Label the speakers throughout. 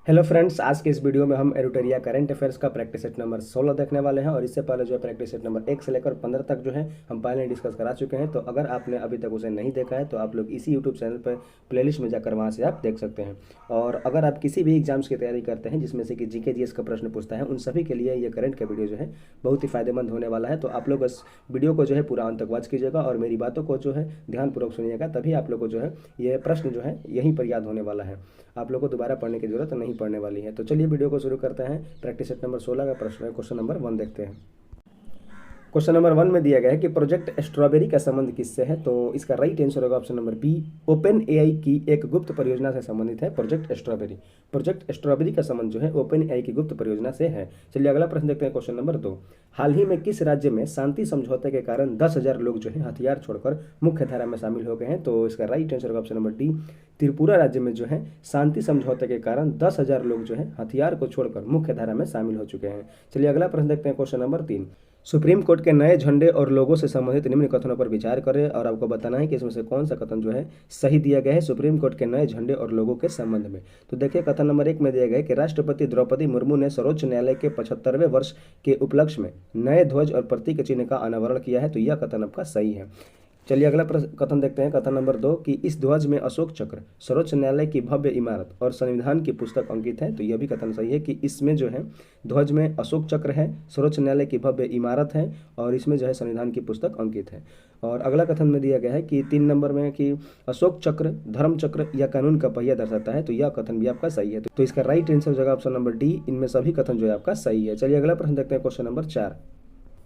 Speaker 1: Hello friends, आज के इस वीडियो में हम एरुटेरिया करंट अफेयर्स का प्रैक्टिस सेट नंबर 16 देखने वाले हैं। और इससे पहले जो है प्रैक्टिस सेट नंबर 1 से लेकर 15 तक जो है हम पहले डिस्कस करा चुके हैं। तो अगर आपने अभी तक उसे नहीं देखा है तो आप लोग इसी यूट्यूब चैनल पर प्लेलिस्ट में जाकर वहाँ से आप देख सकते हैं। और अगर आप किसी भी एग्जाम्स की तैयारी करते हैं जिसमें से कि जीके जीएस का प्रश्न पूछता है, उन सभी के लिए ये करंट का वीडियो जो है बहुत ही फायदेमंद होने वाला है। तो आप लोग इस वीडियो को जो है पूरा अंत तक वॉच कीजिएगा और मेरी बातों को जो है ध्यानपूर्वक सुनिएगा, तभी आप लोग को जो है ये प्रश्न जो है यहीं पर याद होने वाला है। आप लोग को दोबारा पढ़ने की जरूरत नहीं पड़ने वाली है। तो चलिए वीडियो को शुरू करते हैं। प्रैक्टिस सेट नंबर 16 का प्रश्न है, क्वेश्चन नंबर 1 देखते हैं। क्वेश्चन नंबर 1 में दिया गया है कि प्रोजेक्ट स्ट्रॉबेरी का संबंध किससे है। तो इसका राइट आंसर होगा option number B, open AI की एक गुप्त परियोजना से संबंधित है प्रोजेक्ट स्ट्रॉबेरी। प्रोजेक्ट स्ट्रॉबेरी का संबंध जो है ओपन एआई की गुप्त परियोजना से है। चलिए अगला प्रश्न देखते हैं, क्वेश्चन नंबर 2। हाल ही में किस राज्य में शांति समझौते के कारण 10,000 लोग जो है हथियार छोड़कर मुख्य धारा में शामिल हो गए हैं। तो इसका राइट आंसर होगा ऑप्शन नंबर डी, त्रिपुरा राज्य में जो है शांति समझौते के कारण 10,000 लोग जो है हथियार को छोड़कर मुख्य धारा में शामिल हो चुके हैं। चलिए अगला प्रश्न देखते हैं, क्वेश्चन नंबर 3। सुप्रीम कोर्ट के नए झंडे और लोगों से संबंधित निम्न कथनों पर विचार करें और आपको बताना है कि इसमें से कौन सा कथन जो है सही दिया गया है सुप्रीम कोर्ट के नए झंडे और लोगों के संबंध में। तो देखिए, कथन नंबर 1 में दिया गया है कि राष्ट्रपति द्रौपदी मुर्मू ने सर्वोच्च न्यायालय के 75वें वर्ष के उपलक्ष्य में नए ध्वज और प्रतीक चिन्ह का अनावरण किया है। तो यह कथन आपका सही है। चलिए अगला कथन देखते हैं, कथन नंबर 2 कि इस ध्वज में अशोक चक्र, सर्वोच्च न्यायालय की भव्य इमारत और संविधान की पुस्तक अंकित है। तो यह भी कथन सही है कि इसमें जो है ध्वज में अशोक चक्र है, सर्वोच्च न्यायालय की भव्य इमारत है और इसमें जो है संविधान की पुस्तक अंकित है। और अगला कथन में दिया गया है कि 3 नंबर में कि अशोक चक्र धर्म चक्र या कानून का पहिया दर्शाता है। तो यह कथन भी आपका सही है। तो इसका राइट आंसर हो जाएगा ऑप्शन नंबर डी, इनमें सभी कथन जो है आपका सही है। चलिए अगला प्रश्न देखते हैं, क्वेश्चन नंबर 4।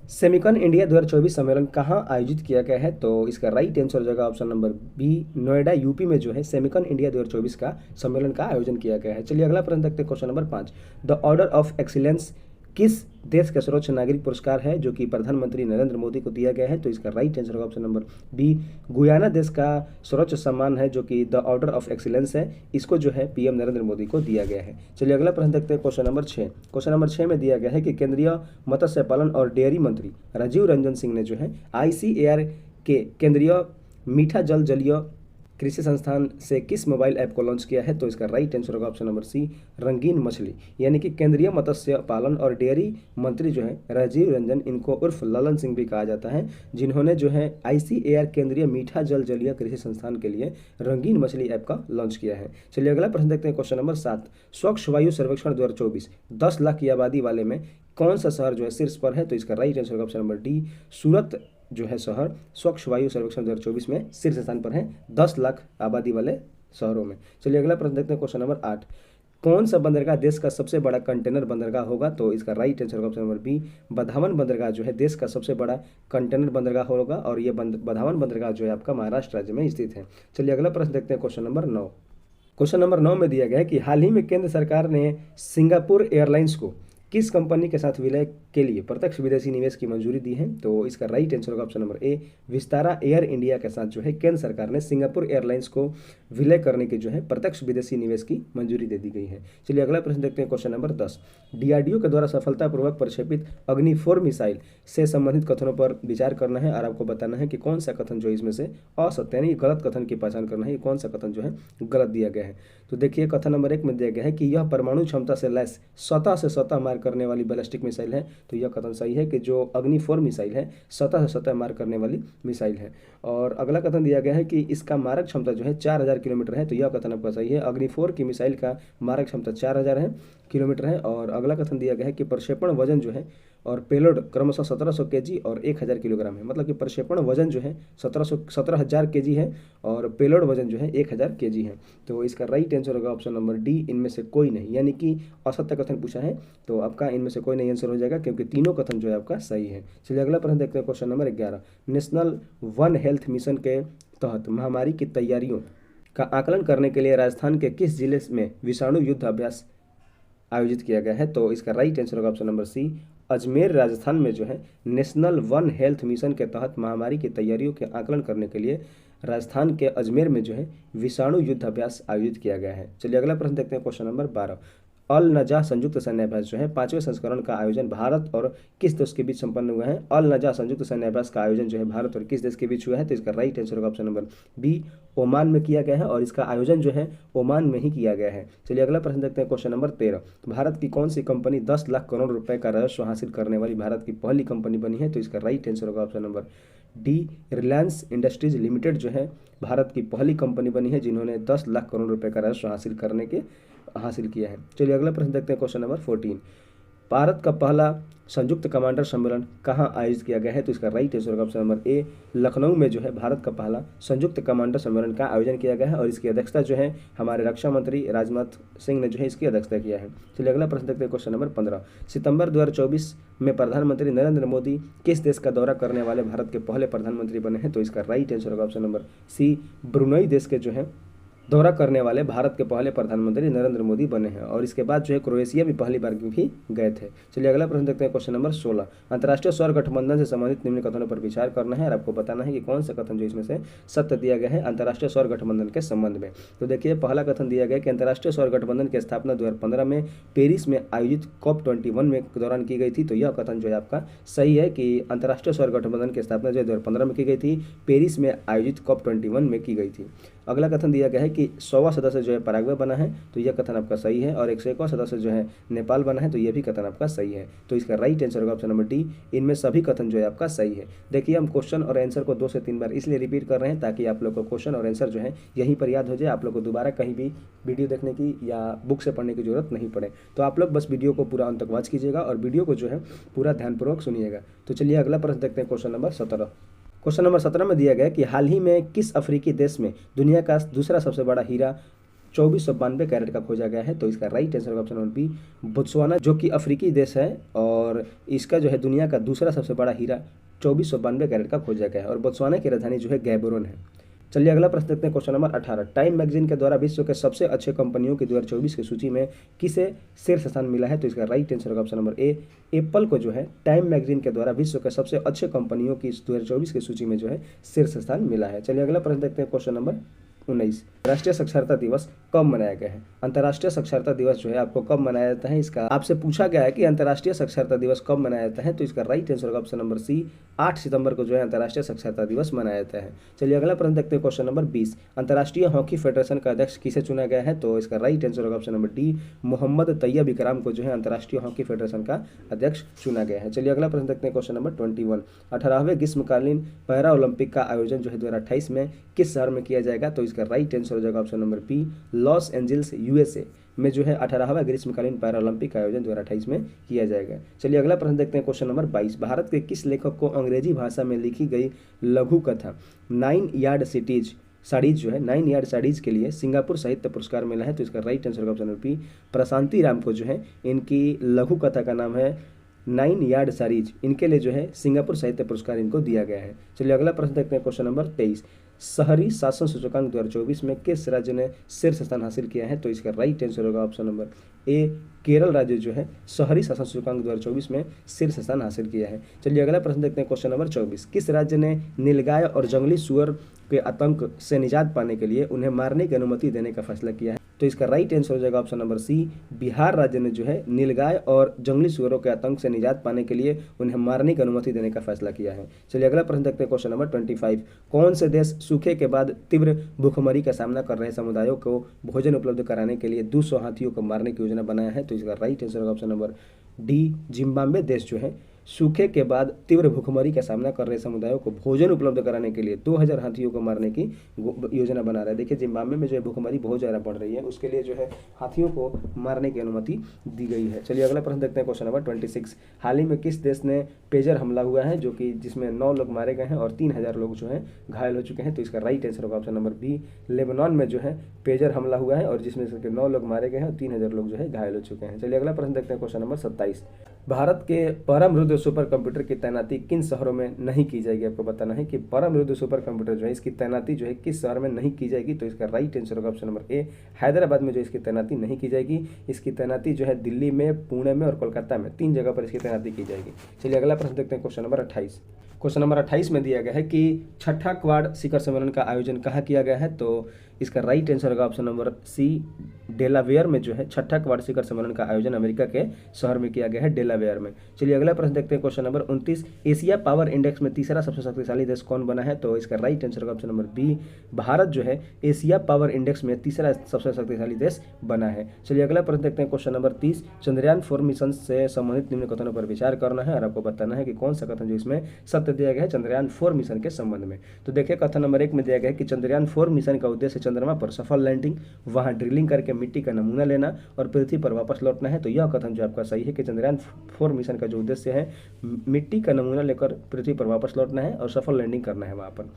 Speaker 1: सेमिकॉन इंडिया 2024 सम्मेलन कहाँ आयोजित किया गया है। तो इसका राइट आंसर हो जाएगा option number B, Noida UP में जो है सेमिकॉन इंडिया 2024 का सम्मेलन का आयोजन किया गया है। चलिए अगला प्रश्न देखते हैं, question number 5। The order of excellence किस देश का सर्वोच्च नागरिक पुरस्कार है जो कि प्रधानमंत्री नरेंद्र मोदी को दिया गया है। तो इसका राइट आंसर होगा ऑप्शन नंबर बी, गुयाना देश का सर्वोच्च सम्मान है जो कि द ऑर्डर ऑफ एक्सीलेंस है। इसको जो है पीएम नरेंद्र मोदी को दिया गया है। चलिए अगला प्रश्न देखते हैं, क्वेश्चन नंबर 6। क्वेश्चन नंबर 6 में दिया गया है कि केंद्रीय मत्स्य पालन और डेयरी मंत्री राजीव रंजन सिंह ने जो है आईसीएआर के केंद्रीय मीठा जल जलीय कृषि संस्थान से किस मोबाइल ऐप को लॉन्च किया है। तो इसका राइट आंसर होगा ऑप्शन नंबर सी, रंगीन मछली। यानी कि केंद्रीय मत्स्य पालन और डेयरी मंत्री जो है राजीव रंजन, इनको उर्फ ललन सिंह भी कहा जाता है, जिन्होंने जो है आईसीएआर केंद्रीय मीठा जल जलीय कृषि संस्थान के लिए रंगीन मछली ऐप का लॉन्च किया है। चलिए अगला प्रश्न देखते हैं, क्वेश्चन नंबर 7। स्वच्छ वायु सर्वेक्षण 2024 10 लाख की आबादी वाले में कौन सा शहर जो है शीर्ष पर है। तो इसका राइट आंसर होगा ऑप्शन नंबर डी, सूरत जो है शहर स्वच्छ वायु सर्वेक्षण 2024 में शीर्ष स्थान पर है 10 लाख आबादी वाले शहरों में। चलिए अगला प्रश्न देखते हैं, क्वेश्चन नंबर 8। कौन सा बंदरगाह देश का सबसे बड़ा कंटेनर बंदरगाह होगा। तो इसका राइट आंसर होगा ऑप्शन नंबर बी, बधावन बंदरगाह जो है देश का सबसे बड़ा कंटेनर बंदरगाह होगा और ये बधावन बंदरगाह जो है आपका महाराष्ट्र राज्य में स्थित है। चलिए अगला प्रश्न देखते हैं, क्वेश्चन नंबर 9। क्वेश्चन नंबर 9 में दिया गया है कि हाल ही में केंद्र सरकार ने सिंगापुर एयरलाइंस को किस कंपनी के साथ विलय के लिए प्रत्यक्ष विदेशी निवेश की मंजूरी दी है। तो इसका राइट आंसर होगा ऑप्शन नंबर ए, विस्तारा एयर इंडिया के साथ जो है केंद्र सरकार ने सिंगापुर एयरलाइंस को विलय करने की जो है प्रत्यक्ष विदेशी निवेश की मंजूरी दे दी गई है। चलिए अगला प्रश्न देखते हैं, क्वेश्चन नंबर 10। डीआरडीओ के द्वारा सफलतापूर्वक प्रक्षेपित अग्नि 4 मिसाइल से संबंधित कथनों पर विचार करना है और आपको बताना है कि कौन सा कथन जो है इसमें से असत्य यानी गलत कथन की पहचान करना है, कौन सा कथन जो है गलत दिया गया है। तो देखिए, कथन नंबर 1 में दिया गया है कि यह परमाणु क्षमता से लैस सतह से सतह मार करने वाली बैलिस्टिक मिसाइल है। तो यह कथन सही है कि जो अग्नि 4 मिसाइल है सतह से सतह मार करने वाली मिसाइल है। और अगला कथन दिया गया है कि इसका मारक क्षमता जो है 4000 किलोमीटर है। तो यह कथन आपका सही है, अग्नि 4 की मिसाइल का मारक क्षमता 4000 है किलोमीटर है। और अगला कथन दिया गया है कि प्रक्षेपण वजन जो है और पेलोड क्रमशः 1700 केजी और 1000 किलोग्राम है। मतलब कि प्रक्षेपण वजन जो है 17,000 केजी है और पेलोड वजन जो है 1000 केजी है। तो इसका राइट आंसर होगा ऑप्शन नंबर डी, इनमें से कोई नहीं, यानी कि असत्य कथन पूछा है तो आपका इनमें से कोई नहीं आंसर हो जाएगा क्योंकि तीनों कथन जो है आपका सही है। चलिए अगला प्रश्न देखते हैं, question number 11। National one health mission के तहत महामारी की तैयारियों का आकलन करने के लिए राजस्थान के किस जिले में विषाणु युद्ध अभ्यास आयोजित किया गया है। तो इसका राइट आंसर होगा option number C, Ajmer Rajasthan में जो है नेशनल वन हेल्थ मिशन के तहत महामारी की तैयारियों के आकलन करने के लिए राजस्थान के अजमेर में जो है विषाणु युद्ध अभ्यास आयोजित किया गया है। चलिए अगला प्रश्न देखते हैं, क्वेश्चन नंबर 12। अल नजा संयुक्त सैन्य अभ्यास जो है 5वें संस्करण का आयोजन भारत और किस देश के बीच संपन्न हुआ है? अल नजा संयुक्त सैन्य अभ्यास का आयोजन जो है भारत और किस देश के बीच हुआ है? तो इसका राइट आंसर होगा ऑप्शन नंबर बी, ओमान में किया गया है और इसका आयोजन जो है ओमान में ही किया गया है। चलिए अगला प्रश्न देखते हैं, क्वेश्चन नंबर 13। भारत की कौन सी कंपनी 10 लाख करोड़ रुपए का राजस्व हासिल करने वाली भारत की पहली कंपनी बनी है? तो इसका राइट आंसर होगा option number D, Reliance industries limited जो है भारत की पहली कंपनी बनी है जिन्होंने 10 लाख करोड़ रुपए का राजस्व हासिल किया है। चलिए अगला प्रश्न देखते हैं, क्वेश्चन नंबर 14। भारत का पहला संयुक्त कमांडर सम्मेलन कहाँ आयोजित किया गया है? तो इसका राइट आंसर होगा ऑप्शन नंबर ए, लखनऊ में जो है भारत का पहला संयुक्त कमांडर सम्मेलन का आयोजन किया गया है और इसकी अध्यक्षता जो है हमारे रक्षा मंत्री राजनाथ सिंह ने जो है इसकी अध्यक्षता किया है। चलिए अगला प्रश्न देखते हैं, क्वेश्चन नंबर 15। सितंबर 2024 में प्रधानमंत्री नरेंद्र मोदी किस देश का दौरा करने वाले भारत के पहले प्रधानमंत्री बने हैं? तो इसका राइट आंसर होगा ऑप्शन नंबर सी, ब्रुनई देश के जो है दौरा करने वाले भारत के पहले प्रधानमंत्री नरेंद्र मोदी बने हैं और इसके बाद जो है क्रोएशिया भी पहली बार भी गए थे। चलिए अगला प्रश्न देखते हैं, क्वेश्चन नंबर 16। अंतर्राष्ट्रीय सौर गठबंधन से संबंधित निम्न कथनों पर विचार करना है और आपको बताना है कि कौन सा कथन जो इसमें से सत्य दिया गया है अंतर्राष्ट्रीय सौर गठबंधन के संबंध में। तो देखिए पहला कथन दिया गया कि अंतर्राष्ट्रीय सौर गठबंधन की स्थापना 2015 में पेरिस में आयोजित COP21 में दौरान की गई थी। तो यह कथन जो है आपका सही है कि अंतर्राष्ट्रीय सौर गठबंधन की स्थापना जो है 2015 में की गई थी, पेरिस में आयोजित COP21 में की गई थी। अगला कथन दिया गया है कि 100वां सदस्य जो है पैराग्वे बना है, तो यह कथन आपका सही है और 101वां सदस्य जो है नेपाल बना है, तो यह भी कथन आपका सही है। तो इसका राइट आंसर होगा ऑप्शन नंबर डी, इनमें सभी कथन जो है आपका सही है। देखिए हम क्वेश्चन और आंसर को 2 से 3 बार इसलिए रिपीट कर रहे हैं ताकि आप लोग को क्वेश्चन और आंसर जो है यहीं पर याद हो जाए, आप लोग को दोबारा कहीं भी वीडियो देखने की या बुक से पढ़ने की जरूरत नहीं पड़े। तो आप लोग बस वीडियो को पूरा अंत तक वॉच कीजिएगा और वीडियो को जो है पूरा ध्यानपूर्वक सुनिएगा। तो चलिए अगला प्रश्न देखते हैं, क्वेश्चन नंबर 17। क्वेश्चन नंबर 17 में दिया गया कि हाल ही में किस अफ्रीकी देश में दुनिया का दूसरा सबसे बड़ा हीरा 2492 कैरेट का खोजा गया है? तो इसका राइट आंसर होगा ऑप्शन नंबर बी, बोत्सवाना, जो कि अफ्रीकी देश है और इसका जो है दुनिया का दूसरा सबसे बड़ा हीरा 2492 कैरेट का खोजा गया है और बोत्सवाना की राजधानी जो है गैबोरोन है। चलिए अगला प्रश्न देखते हैं, क्वेश्चन नंबर 18। टाइम मैगजीन के द्वारा विश्व के सबसे अच्छे कंपनियों की 2024 की सूची में किसे शीर्ष स्थान मिला है? तो इसका राइट आंसर होगा ऑप्शन नंबर ए, एप्पल को जो है टाइम मैगजीन के द्वारा विश्व के सबसे अच्छे कंपनियों की 2024 की सूची में जो है शीर्ष स्थान मिला है। चलिए अगला प्रश्न देखते हैं, क्वेश्चन नंबर 19। राष्ट्रीय साक्षरता दिवस कब मनाया गया है? अंतर्राष्ट्रीय साक्षरता दिवस जो है आपको कब मनाया जाता है, इसका आपसे पूछा गया है कि अंतर्राष्ट्रीय साक्षरता दिवस कब मनाया जाता है। तो इसका राइट आंसर होगा ऑप्शन नंबर सी, 8 सितंबर को जो है अंतर्राष्ट्रीय साक्षरता दिवस मनाया जाता है। चलिए अगला प्रश्न देखते हैं, क्वेश्चन नंबर 20। अंतर्राष्ट्रीय हॉकी फेडरेशन का अध्यक्ष किसे चुना गया है? तो इसका राइट आंसर होगा option number D, Mohammad Tayyab Ikram को जो है अंतर्राष्ट्रीय हॉकी फेडरेशन का अध्यक्ष चुना गया है। चलिए अगला प्रश्न देखते हैं, क्वेश्चन नंबर 21। 18वें ग्रीष्मकालीन पैरा ओलंपिक का आयोजन जो है 2028 में किस शहर में किया जाएगा? तो इसका राइट आंसर हो जाएगा option number B, Los Angeles USA में जो है 18वां ग्रीष्मकालीन पैरा ओलंपिक का आयोजन 2028 में किया जाएगा। चलिए अगला प्रश्न देखते हैं, क्वेश्चन नंबर 22। भारत के किस लेखक को अंग्रेजी भाषा में लिखी गई लघु कथा 9 यार्ड साड़ीज जो है 9 यार्ड साड़ीज के लिए सिंगापुर साहित्य पुरस्कार मिला है? तो इसका राइट आंसर होगा option number B, Prashanti Ram को जो है इनकी लघु कथा का नाम है 9 यार्ड साड़ीज, इनके लिए जो है सिंगापुर साहित्य पुरस्कार इनको दिया गया है। चलिए अगला प्रश्न देखते हैं, क्वेश्चन नंबर 23। शहरी शासन सूचकांक 2024 में किस राज्य ने शीर्ष स्थान हासिल किया है? तो इसका राइट आंसर होगा ऑप्शन नंबर ए, केरल राज्य जो है शहरी शासन सूचकांक 2024 में शीर्ष स्थान हासिल किया है। चलिए अगला प्रश्न देखते हैं, क्वेश्चन नंबर 24। किस राज्य ने नीलगाय और जंगली सुअर के आतंक से निजात पाने के लिए उन्हें मारने की अनुमति देने का फैसला किया है? तो इसका राइट आंसर हो जाएगा ऑप्शन नंबर सी, बिहार राज्य ने जो है नीलगाय और जंगली सुअरों के आतंक से निजात पाने के लिए उन्हें मारने की अनुमति देने का फैसला किया है। चलिए अगला प्रश्न देखते हैं, क्वेश्चन नंबर 25। कौन से देश सूखे के बाद तीव्र भूखमरी का सामना कर रहे समुदायों को भोजन उपलब्ध कराने के लिए 200 हाथियों को मारने की योजना बनाया है? तो इसका राइट आंसर होगा ऑप्शन नंबर डी, जिम्बाब्वे देश जो है सूखे के बाद तीव्र भूखमरी का सामना कर रहे समुदायों को भोजन उपलब्ध कराने के लिए 2000 हाथियों को मारने की योजना बना रहा है। देखिए जिम्बाब्वे में जो है भूखमरी बहुत ज़्यादा बढ़ रही है, उसके लिए जो है हाथियों को मारने की अनुमति दी गई है। चलिए अगला प्रश्न देखते हैं, क्वेश्चन नंबर 26। हाल ही में किस देश ने पेजर हमला हुआ है जो कि जिसमें 9 लोग मारे गए हैं और 3000 लोग जो है घायल हो चुके हैं? तो इसका राइट आंसर होगा ऑप्शन नंबर बी, लेबनान में जो है पेजर हमला हुआ है और जिसमें से 9 लोग मारे गए हैं और 3000 लोग जो है घायल हो चुके हैं। चलिए अगला प्रश्न देखते हैं, क्वेश्चन नंबर 27। भारत के परम रुद्र सुपर कंप्यूटर की तैनाती किन शहरों में नहीं की जाएगी? आपको बताना है कि परम रुद्र सुपर कंप्यूटर जो है इसकी तैनाती जो है किस शहर में नहीं की जाएगी? तो इसका राइट आंसर होगा ऑप्शन नंबर ए, हैदराबाद में जो इसकी तैनाती नहीं की जाएगी। इसकी तैनाती जो है दिल्ली में, पुणे में और कोलकाता में 3 जगह पर इसकी तैनाती की जाएगी। चलिए अगला प्रश्न देखते हैं, क्वेश्चन नंबर 28। क्वेश्चन नंबर 28 में दिया गया है कि 6ठा क्वाड शिखर सम्मेलन का आयोजन कहाँ किया गया है? तो इसका राइट आंसर होगा ऑप्शन नंबर सी, डेलावेयर में जो है छठा वार्षिक शिखर सम्मेलन का आयोजन अमेरिका के शहर में किया गया है, डेलावेयर में। चलिए अगला प्रश्न देखते हैं, question number 29, Asia power index में तीसरा सबसे शक्तिशाली देश कौन बना है? तो इसका राइट आंसर होगा ऑप्शन नंबर बी, भारत जो है एशिया पावर इंडेक्स में तीसरा सबसे शक्तिशाली देश बना है। चलिए अगला प्रश्न देखते हैं, क्वेश्चन नंबर 30, चंद्रयान 4 मिशन से संबंधित निम्न कथनों पर विचार करना है और आपको बताना है कि कौन सा कथन जो इसमें सत्य दिया गया है चंद्रयान 4 मिशन के संबंध में। तो देखिए कथन नंबर 1 में दिया गया है कि चंद्रयान 4 मिशन का उद्देश्य चंद्रमा पर सफल लैंडिंग, वहां ड्रिलिंग करके मिट्टी का नमूना लेना और पृथ्वी पर वापस लौटना है। तो यह कथन जो आपका सही है कि चंद्रयान 4 मिशन का जो उद्देश्य है मिट्टी का नमूना लेकर पृथ्वी पर वापस लौटना है और सफल लैंडिंग करना है वहां पर।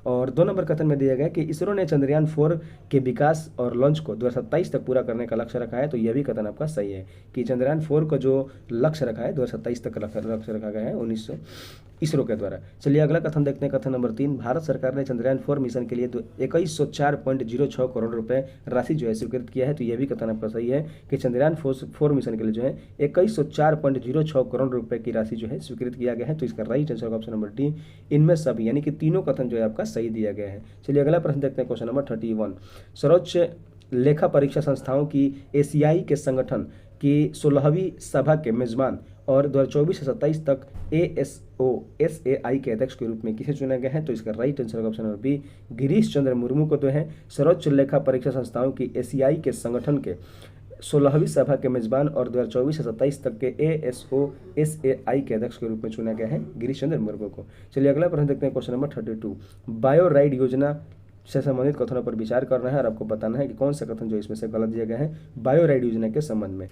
Speaker 1: और 2 नंबर कथन में दिया गया है कि इसरो ने चंद्रयान 4 के विकास और लॉन्च को 2027 तक पूरा करने का लक्ष्य रखा है। तो यह भी कथन आपका सही है कि चंद्रयान 4 का जो लक्ष्य रखा है 2027 तक लक्ष्य रखा गया है 1900 इसरो के द्वारा। चलिए अगला कथन देखते हैं, कथन नंबर 3, भारत सरकार ने चंद्रयान 4 मिशन के लिए 2104.06 करोड़ रुपए राशि जो है स्वीकृत किया है। तो यह भी कथन आपका सही है कि चंद्रयान 4 मिशन के लिए जो है 2104.06 करोड़ रुपए की राशि जो है स्वीकृत किया गया है। तो इसका राइट आंसर होगा ऑप्शन नंबर डी, इनमें सभी, यानी कि तीनों कथन जो है आपका सही दिया गया है। चलिए अगला प्रश्न देखते हैं, क्वेश्चन नंबर 31, सर्वोच्च लेखा परीक्षा संस्थाओं की एशियाई के संगठन की 16वीं सभा के मेजबान और 2024 से 27 तक ASOSAI के अध्यक्ष के रूप में किसे चुना गया है? तो इसका राइट आंसर होगा option number B, Girish Chandra Murmu को जो है सर्वोच्च लेखा परीक्षा संस्थाओं की एशियाई के संगठन के 16वीं सभा के मेजबान और 2024 से 27 तक के ASOSAI के अध्यक्ष के रूप में चुना गया है गिरीश चंद्र मुर्मू को। चलिए अगला प्रश्न देखते हैं, क्वेश्चन नंबर 32, बायो राइड योजना से संबंधित कथनों पर विचार करना है और आपको बताना है कि कौन सा कथन जो इसमें से गलत दिया गया है बायो राइड योजना के संबंध में।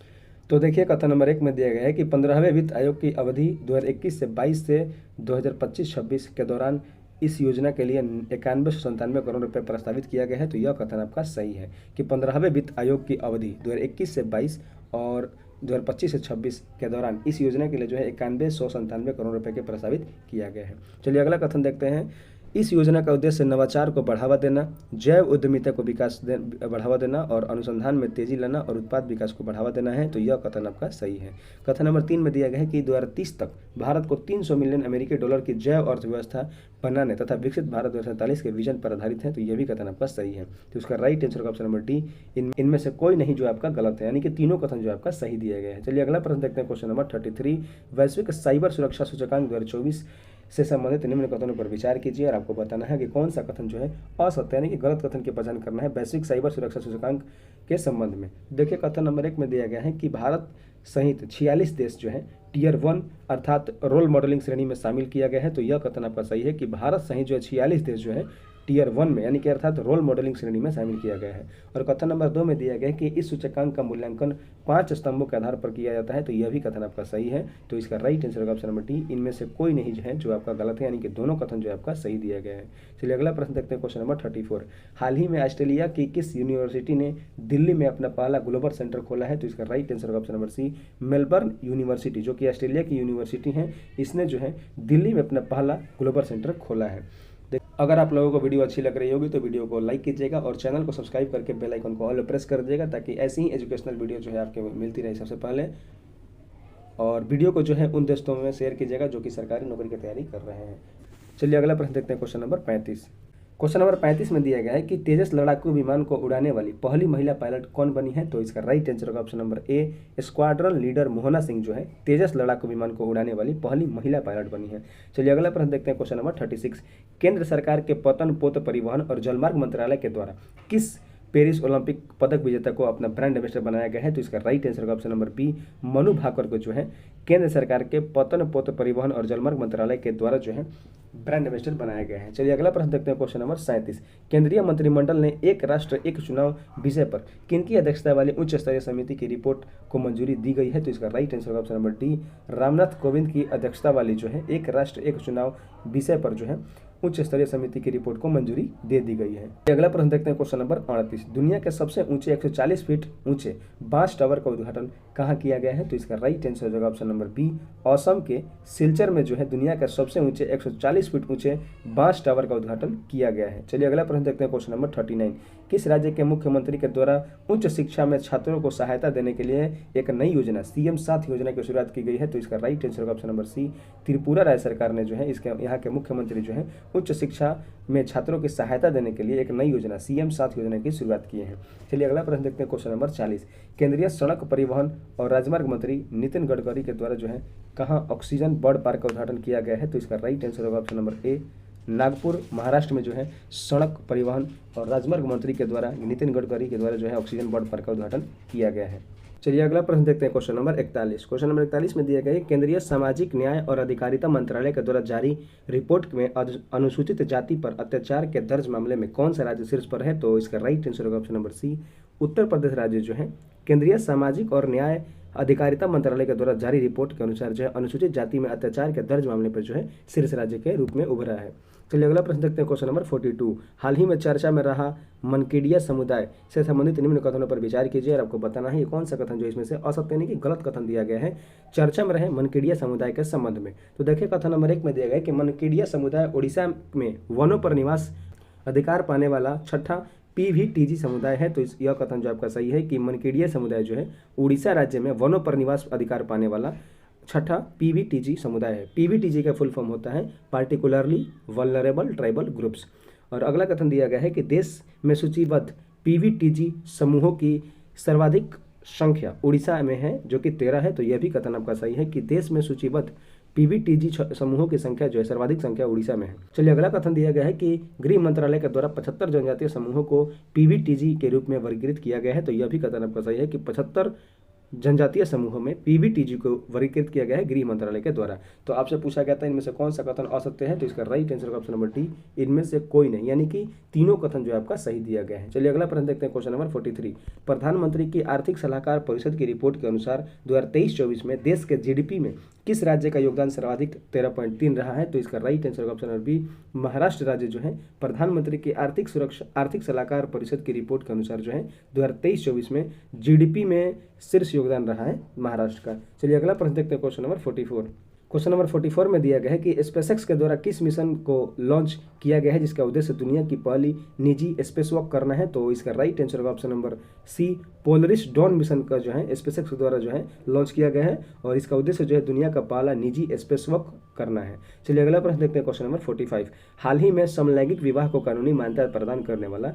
Speaker 1: तो देखिए कथन नंबर 1 में दिया गया है कि 15वें वित्त आयोग की अवधि 2021 से 22 से 2025-26 के दौरान इस योजना के लिए 9197 करोड़ रुपए प्रस्तावित किया गया है। तो यह कथन आपका सही है कि 15वें वित्त आयोग की अवधि 2021 से 22 और 2025 से 26 के दौरान इस योजना के लिए जो है 9197 करोड़ रुपए के प्रस्तावित किया गया है। चलिए अगला कथन देखते हैं, इस योजना का उद्देश्य नवाचार को बढ़ावा देना, जैव उद्यमिता को बढ़ावा देना और अनुसंधान में तेजी लाना और उत्पाद विकास को बढ़ावा देना है। तो यह कथन आपका सही है। कथन नंबर 3 में दिया गया है कि 2030 तक भारत को 300 मिलियन अमेरिकी डॉलर की जैव अर्थव्यवस्था बनाने तथा विकसित भारत 2047 के विजन पर आधारित है। तो यह भी कथन आपका सही है। तो इसका right answer option number D, इनमें से कोई नहीं जो आपका गलत है, यानी कि तीनों कथन जो आपका सही दिया गया है। चलिए अगला प्रश्न देखते हैं, क्वेश्चन नंबर 33, वैश्विक साइबर सुरक्षा सूचकांक 2024 से संबंधित निम्न कथनों पर विचार कीजिए और आपको बताना है कि कौन सा कथन जो है असत्य, यानी कि गलत कथन की पहचान करना है वैश्विक साइबर सुरक्षा सूचकांक के संबंध में। देखिए कथन नंबर 1 में दिया गया है कि भारत सहित 46 देश जो है टियर 1 अर्थात रोल मॉडलिंग श्रेणी में शामिल किया गया है। तो यह कथन आपका सही है कि भारत सहित जो है 46 देश जो है टियर 1 में, यानी कि अर्थात रोल मॉडलिंग श्रेणी में शामिल किया गया है। और कथन नंबर 2 में दिया गया है कि इस सूचकांक का मूल्यांकन 5 स्तंभों के आधार पर किया जाता है। तो यह भी कथन आपका सही है। तो इसका राइट आंसर होगा ऑप्शन नंबर डी, इनमें से कोई नहीं जो है जो आपका गलत है, यानी कि दोनों कथन जो आपका सही दिया गया है। चलिए अगला प्रश्न देखते हैं, क्वेश्चन नंबर 34, हाल ही में ऑस्ट्रेलिया की किस यूनिवर्सिटी ने दिल्ली में अपना पहला ग्लोबल सेंटर खोला है? तो इसका राइट आंसर होगा option number C, Melbourne university, जो कि ऑस्ट्रेलिया की यूनिवर्सिटी है, इसने जो है दिल्ली में अपना पहला ग्लोबल सेंटर खोला है। अगर आप लोगों को वीडियो अच्छी लग रही होगी तो वीडियो को लाइक कीजिएगा और चैनल को सब्सक्राइब करके बेल आइकन को ऑल प्रेस कर दीजिएगा ताकि ऐसी ही एजुकेशनल वीडियो जो है आपके मिलती रहे सबसे पहले। और वीडियो को जो है उन दोस्तों में शेयर कीजिएगा जो कि सरकारी नौकरी की तैयारी कर रहे हैं। चलिए अगला प्रश्न देखते हैं, क्वेश्चन नंबर 35। क्वेश्चन नंबर 35 में दिया गया है कि तेजस लड़ाकू विमान को उड़ाने वाली पहली महिला पायलट कौन बनी है? तो इसका राइट आंसर होगा option number A, squadron leader Mohana Singh जो है तेजस लड़ाकू विमान को उड़ाने वाली पहली महिला पायलट बनी है। चलिए अगला प्रश्न देखते हैं, क्वेश्चन नंबर 36, केंद्र सरकार के पतन पोत परिवहन और जलमार्ग मंत्रालय के द्वारा किस पेरिस ओलंपिक पदक विजेता को अपना ब्रांड एम्बेसडर बनाया गया है? तो इसका राइट आंसर होगा option number B, Manu Bhaker को जो है केंद्र सरकार के पतन पोत परिवहन और जलमार्ग मंत्रालय के द्वारा जो है ब्रांड एम्बेसडर बनाया गया है। चलिए अगला प्रश्न देखते हैं, क्वेश्चन नंबर 37, केंद्रीय मंत्रिमंडल ने एक राष्ट्र एक चुनाव विषय पर किनकी अध्यक्षता वाली उच्च स्तरीय समिति की रिपोर्ट को मंजूरी दी गई है? तो इसका राइट आंसर होगा option number D, Ramnath Kovind की अध्यक्षता वाली जो है एक राष्ट्र एक चुनाव विषय पर जो है उच्च स्तरीय समिति की रिपोर्ट को मंजूरी दे दी गई है। अगला प्रश्न देखते हैं, क्वेश्चन नंबर 38, दुनिया के सबसे ऊंचे 140 फीट ऊंचे बांस टावर का उद्घाटन कहाँ किया गया है? तो इसका राइट आंसर होगा ऑप्शन नंबर बी, असम के सिलचर में जो है दुनिया के सबसे ऊंचे 140 फीट ऊंचे बांस टावर का उद्घाटन किया गया है। चलिए अगला प्रश्न देखते हैं, क्वेश्चन नंबर 39, किस राज्य के मुख्यमंत्री के द्वारा उच्च शिक्षा में छात्रों को सहायता देने के लिए एक नई योजना सीएम साथ योजना की शुरुआत की गई है? तो इसका राइट आंसर होगा ऑप्शन नंबर सी, त्रिपुरा राज्य सरकार ने जो है इसके यहाँ के मुख्यमंत्री जो है उच्च शिक्षा में छात्रों की सहायता देने के लिए एक नई योजना सीएम साथ योजना की शुरुआत किए हैं। चलिए अगला प्रश्न देखते हैं, क्वेश्चन नंबर 40। केंद्रीय सड़क परिवहन और राजमार्ग मंत्री नितिन गडकरी के द्वारा जो है कहाँ ऑक्सीजन बर्ड पार्क का उद्घाटन किया गया है? तो इसका राइट आंसर होगा ऑप्शन नंबर ए, नागपुर महाराष्ट्र में जो है सड़क परिवहन और राजमार्ग मंत्री के द्वारा नितिन गडकरी के द्वारा जो है ऑक्सीजन बर्ड पार्क का उद्घाटन किया गया है। चलिए अगला प्रश्न देखते हैं, क्वेश्चन नंबर 41। क्वेश्चन नंबर 41 में दिया गया है केंद्रीय सामाजिक न्याय और अधिकारिता मंत्रालय के द्वारा जारी रिपोर्ट में अनुसूचित जाति पर अत्याचार के दर्ज मामले में कौन सा राज्य शीर्ष पर है? तो इसका राइट आंसर होगा ऑप्शन नंबर सी, उत्तर प्रदेश राज्य जो है केंद्रीय सामाजिक और न्याय अधिकारिता मंत्रालय के द्वारा जारी रिपोर्ट के अनुसार जो है अनुसूचित जाति में अत्याचार के दर्ज मामले पर जो है शीर्ष राज्य के रूप में उभरा है। चलिए अगला प्रश्न देखते हैं, क्वेश्चन नंबर 42। हाल ही में चर्चा में रहा मनकेडिया समुदाय से संबंधित निम्न कथनों पर विचार कीजिए और आपको बताना है ये कौन सा कथन जो इसमें से असत्य यानी कि गलत कथन दिया गया है चर्चा में रहे मनकेडिया समुदाय के संबंध में। तो देखिए कथन नंबर 1 में दिया गया है कि मनकेडिया समुदाय उड़ीसा में वनों पर निवास अधिकार पाने वाला छठा PVTG समुदाय है। तो यह कथन जो आपका सही है कि मनकेडिया समुदाय जो है उड़ीसा राज्य में वनों पर निवास अधिकार पाने वाला छठा PVTG समुदाय है। PVTG का फुल फॉर्म होता है पार्टिकुलरली वल्नरेबल ट्राइबल ग्रुप्स। और अगला कथन दिया गया है कि देश में सूचीबद्ध PVTG समूहों की सर्वाधिक संख्या उड़ीसा में है जो कि 13 है। तो यह भी कथन आपका सही है कि देश में सूचीबद्ध PVTG समूहों की संख्या जो है सर्वाधिक संख्या उड़ीसा में है। चलिए अगला कथन दिया गया है कि गृह मंत्रालय के द्वारा 75 जनजातीय समूहों को PVTG के रूप में वर्गीकृत किया गया है। तो यह भी कथन आपका सही है कि 75 जनजातीय समूहों में PVTG को वर्गीकृत किया गया है गृह मंत्रालय के द्वारा। तो आपसे पूछा गया था इनमें से कौन सा कथन असत्य है? तो इसका right answer option number D, इनमें से कोई नहीं, यानी कि तीनों कथन जो है आपका सही दिया गया है। चलिए अगला प्रश्न देखते हैं, क्वेश्चन नंबर 43। प्रधानमंत्री की आर्थिक सलाहकार परिषद की रिपोर्ट के अनुसार 2023-24 में देश के GDP में किस राज्य का योगदान सर्वाधिक 13.3 रहा है? तो इसका right answer option number B, Maharashtra राज्य जो है प्रधानमंत्री की आर्थिक सलाहकार परिषद की रिपोर्ट के अनुसार जो है 2023-24 में GDP में शीर्ष योगदान रहा है महाराष्ट्र का। चलिए अगला प्रश्न देखते हैं, क्वेश्चन नंबर 44। क्वेश्चन नंबर 44 में दिया गया है कि स्पेसएक्स के द्वारा किस मिशन को लॉन्च किया गया है जिसका उद्देश्य दुनिया की पहली निजी स्पेस वॉक करना है? तो इसका राइट आंसर होगा option number C, Polaris Dawn mission का जो है स्पेसएक्स के द्वारा जो है लॉन्च किया गया है और इसका उद्देश्य जो है दुनिया का पहला निजी स्पेस वॉक करना है। चलिए अगला प्रश्न देखते हैं, क्वेश्चन नंबर 45। हाल ही में समलैंगिक विवाह को कानूनी मान्यता प्रदान करने वाला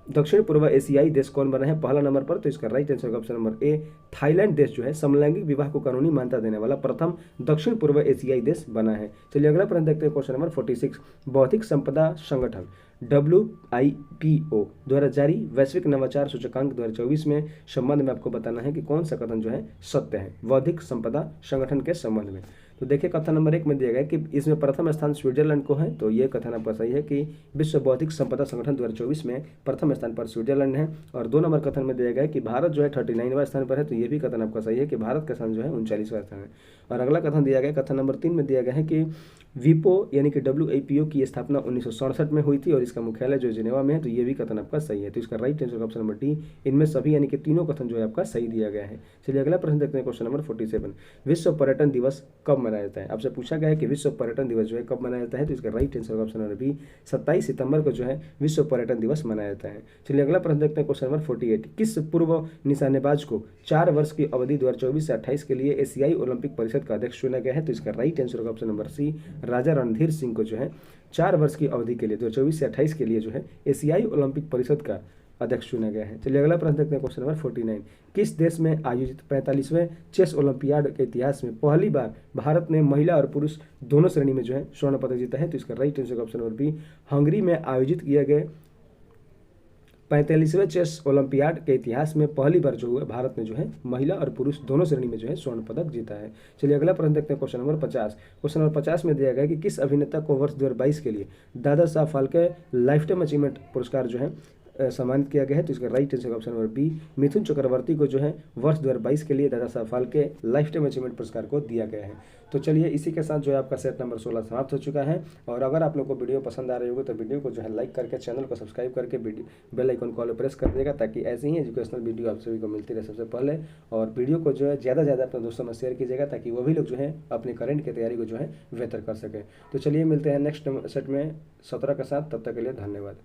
Speaker 1: दक्षिण पूर्व एशियाई देश कौन बना है पहला नंबर पर? तो इसका राइट आंसर ऑप्शन नंबर ए, थाईलैंड देश जो है समलैंगिक विवाह को कानूनी मान्यता देने वाला प्रथम दक्षिण पूर्व एशियाई देश बना है। चलिए अगला प्रश्न देखते हैं, क्वेश्चन नंबर 46। बौद्धिक संपदा संगठन WIPO द्वारा जारी वैश्विक नवाचार सूचकांक 2024 में संबंध में आपको बताना है कि कौन सा कथन जो है सत्य है बौद्धिक संपदा संगठन के संबंध में। तो देखिए कथन नंबर 1 में दिया गया कि इसमें प्रथम स्थान स्विट्जरलैंड को है। तो ये कथन आपका सही है कि विश्व बौद्धिक संपदा संगठन 2024 में प्रथम स्थान पर स्विट्जरलैंड है। और 2 नंबर कथन में दिया गया है कि भारत जो है 39वां स्थान पर है। तो ये भी कथन आपका सही है कि भारत का स्थान जो है 39वां स्थान है। और अगला कथन दिया गया कथन नंबर 3 में दिया गया है कि WIPO यानी कि WIPO की स्थापना 1967 में हुई थी और इसका मुख्यालय जो जिनेवा में है। तो ये भी कथन आपका सही है। तो इसका right answer option number D, इनमें सभी यानी कि तीनों कथन जो है आपका सही दिया गया है। चलिए अगला प्रश्न देखते हैं, क्वेश्चन नंबर 47। विश्व पर्यटन दिवस कब मनाया जाता है? आपसे पूछा गया है कि विश्व पर्यटन दिवस जो है कब मनाया जाता है? तो इसका right answer option number B, 27 सितंबर को जो है विश्व पर्यटन दिवस मनाया जाता है। चलिए अगला प्रश्न देखते हैं, क्वेश्चन नंबर 48। किस पूर्व निशानेबाज को 4 वर्ष की अवधि 2024 से 28 के लिए एशियाई ओलंपिक परिषद का अध्यक्ष चुना गया है? तो इसका right answer option number C, Raja Randhir Singh को जो है 4 वर्ष की अवधि के लिए 2024 से 28 के लिए जो है एशियाई ओलंपिक परिषद का अध्यक्ष चुना गया है। चलिए अगला प्रश्न देखते हैं, क्वेश्चन नंबर 49। किस देश में आयोजित 45वें चेस ओलंपियाड के इतिहास में पहली बार भारत ने महिला और पुरुष दोनों श्रेणी में जो है स्वर्ण पदक जीता है? तो इसका right answer option number B, Hungary में आयोजित किए गए 45वें चेस ओलंपियाड के इतिहास में पहली बार जो हुआ भारत ने जो है महिला और पुरुष दोनों श्रेणी में जो है स्वर्ण पदक जीता है। चलिए अगला प्रश्न देखते हैं, क्वेश्चन नंबर 50। क्वेश्चन नंबर 50 में दिया गया है कि किस अभिनेता को वर्ष 2022 के लिए Dada Saheb Phalke life time achievement पुरस्कार जो है सम्मानित किया गया है? तो इसका right answer option number B, Mithun Chakraborty को जो है वर्ष 2022 के लिए Dada Saheb Phalke life time achievement पुरस्कार को दिया गया है। तो चलिए इसी के साथ जो है आपका सेट नंबर 16 समाप्त हो चुका है। और अगर आप लोग को वीडियो पसंद आ रही होगी तो वीडियो को जो है लाइक करके चैनल को सब्सक्राइब करके बेल आइकन कॉल प्रेस कर देगा ताकि ऐसी ही एजुकेशनल वीडियो आप सभी को मिलती रहे सबसे पहले। और वीडियो को जो है ज़्यादा से ज़्यादा अपने दोस्तों में शेयर कीजिएगा ताकि वो भी लोग जो है अपने करंट की तैयारी को जो है बेहतर कर सकें। तो चलिए मिलते हैं नेक्स्ट सेट में 17 के साथ, तब तक के लिए धन्यवाद।